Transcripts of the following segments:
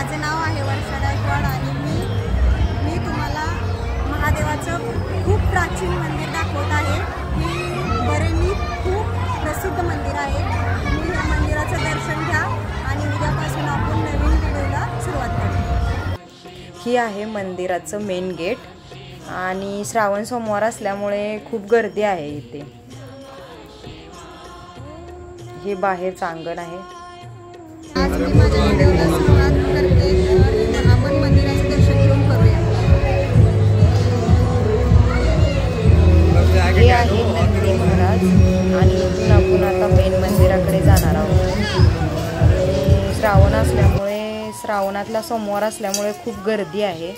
माझे नाव आहे वर्षा गायकवाड आणि मी तुम्हाला महादेवाचं खूप प्राचीन मंदिर दाखवत आहे। ही बरेलीत खूप प्रसिद्ध मंदिर आहे। तुम्ही या मंदिराचं दर्शन घ्या आणि उद्यापासून आपण नवीन व्हिडिओला सुरुवात करू। ही आहे मंदिराचं मेन गेट आणि श्रावण सोमवार असल्यामुळे खूप गर्दी आहे इथे। हे बाहेरचं अंगण आहे। आज मी माझ्या व्हिडिओला सुरुवात करते तर आपण मंदिराचं दर्शन घेऊन करूया। हे आहे नंदी महाराज आणि इथून आपण आता मेन मंदिराकडे जाणार आहोत। श्रावण असल्यामुळे श्रावणातला सोमवार असल्यामुळे खूप गर्दी आहे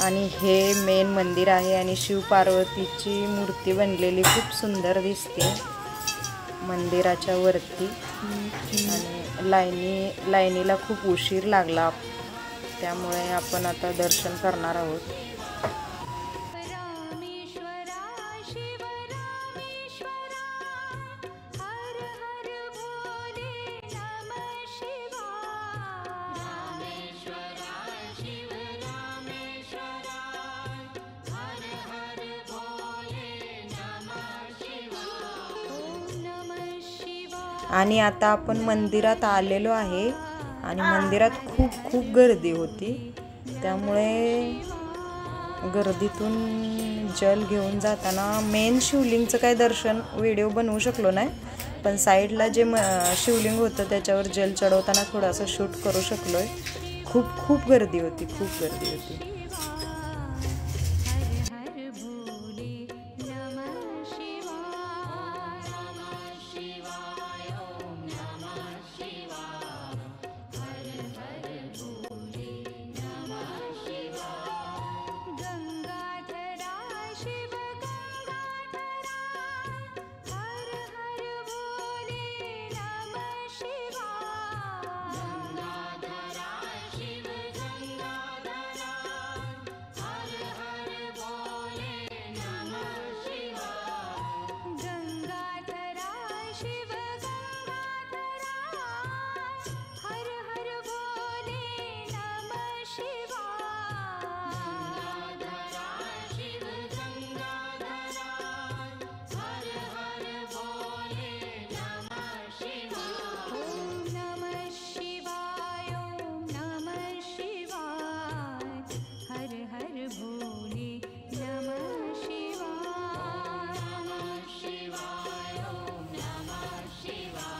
आणि हे मेन मंदिर आहे आणि शिव पार्वतीची मूर्ती बनलेली खूप सुंदर दिसते मंदिराच्या वरती आणि लाईनीला खूप उशीर लागला त्यामुळे आपण आता दर्शन करणार आहोत। आणि आता आपण मंदिरात आलेलो आहे आणि मंदिरात खूप गर्दी होती त्यामुळे गर्दीतून जल घेऊन जाताना मेन शिवलिंगचं काही दर्शन व्हिडिओ बनवू शकलो नाही, पण साईडला जे शिवलिंग होतं त्याच्यावर जल चढवताना थोडंसं शूट करू शकलोय। खूप गर्दी होती।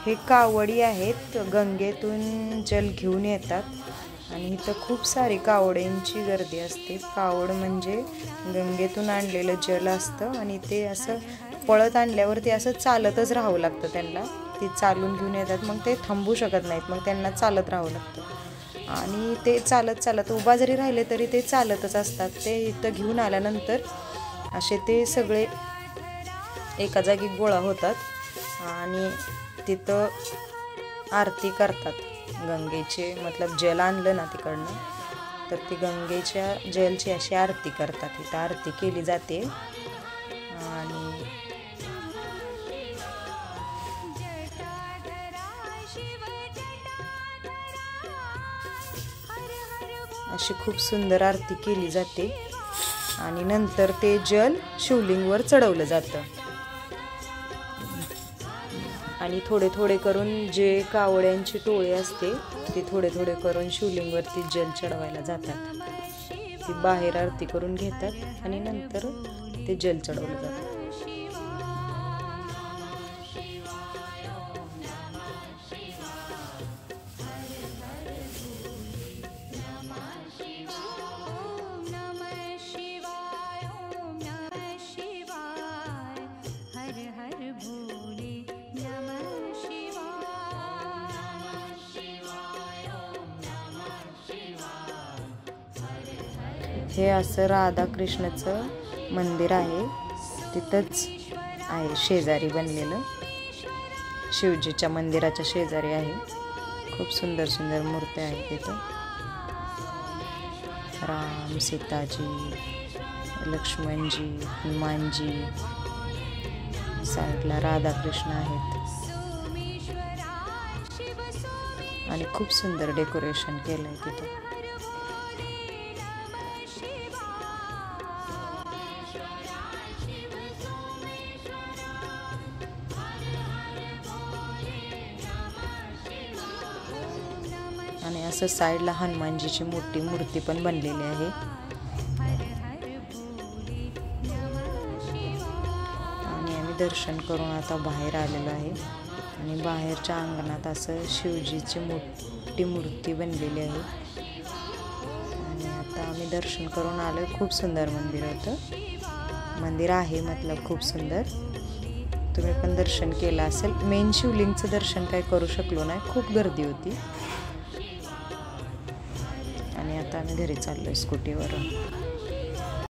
हे कावडी आहेत, गंगेतून जल घेऊन येतात आणि इथं खूप सारी कावड्यांची गर्दी असते। कावड म्हणजे गंगेतून आणलेलं जल असतं आणि ते असं पळत आणल्यावर ते असं चालतच राहावं लागतं त्यांना। ते चालून घेऊन येतात, मग ते थांबू शकत नाहीत, मग त्यांना चालत राहावं लागतं आणि ते चालत उभा जरी राहिले तरी ते चालतच असतात। ते इथं घेऊन आल्यानंतर असे ते सगळे एका जागी गोळा होतात आणि तिथं आरती करतात गंगेचे, मतलब जल आणलं ना तिकडनं तर ती गंगेच्या जलची अशी आरती करतात। इथं आरती केली जाते आणि अशी खूप सुंदर आरती केली जाते आणि नंतर ते जल शिवलिंगवर चढवलं जातं आणि थोडे करून जे कावड्यांची टोळी असते ते थोडे करून शिवलिंगवरती जल चढवायला जातात। ती बाहेर आरती करून घेतात आणि नंतर ते जल चढवलं जातं। हे असं राधाकृष्णाचं मंदिर आहे, तिथंच आहे शेजारी बनलेलं, शिवजीच्या मंदिराच्या शेजारी आहे। खूप सुंदर मूर्त्या आहेत तिथं, राम, सीताजी, लक्ष्मणजी, हनुमानजी, साईडला राधाकृष्ण आहेत आणि खूप सुंदर डेकोरेशन केलं आहे तिथं. आणि असं साईडला हनुमानजीची मोठी मूर्ती पण बनलेली आहे. आणि आम्ही दर्शन करून आता बाहेर आलेलो आहे. आणि बाहेरच्या अंगणात असं शिवजीची मोठी मूर्ती बनलेली आहे. आणि आता आम्ही दर्शन करून आलो. खूप सुंदर मंदिर होतं. मंदिर आहे मतलब खूप सुंदर. तुम्ही पण दर्शन केलं असेल. मेन शिवलिंगचं दर्शन काही करू शकलो नाही, खूप गर्दी होती. आणि आता आम्ही घरी चाललोय स्कूटीवरून.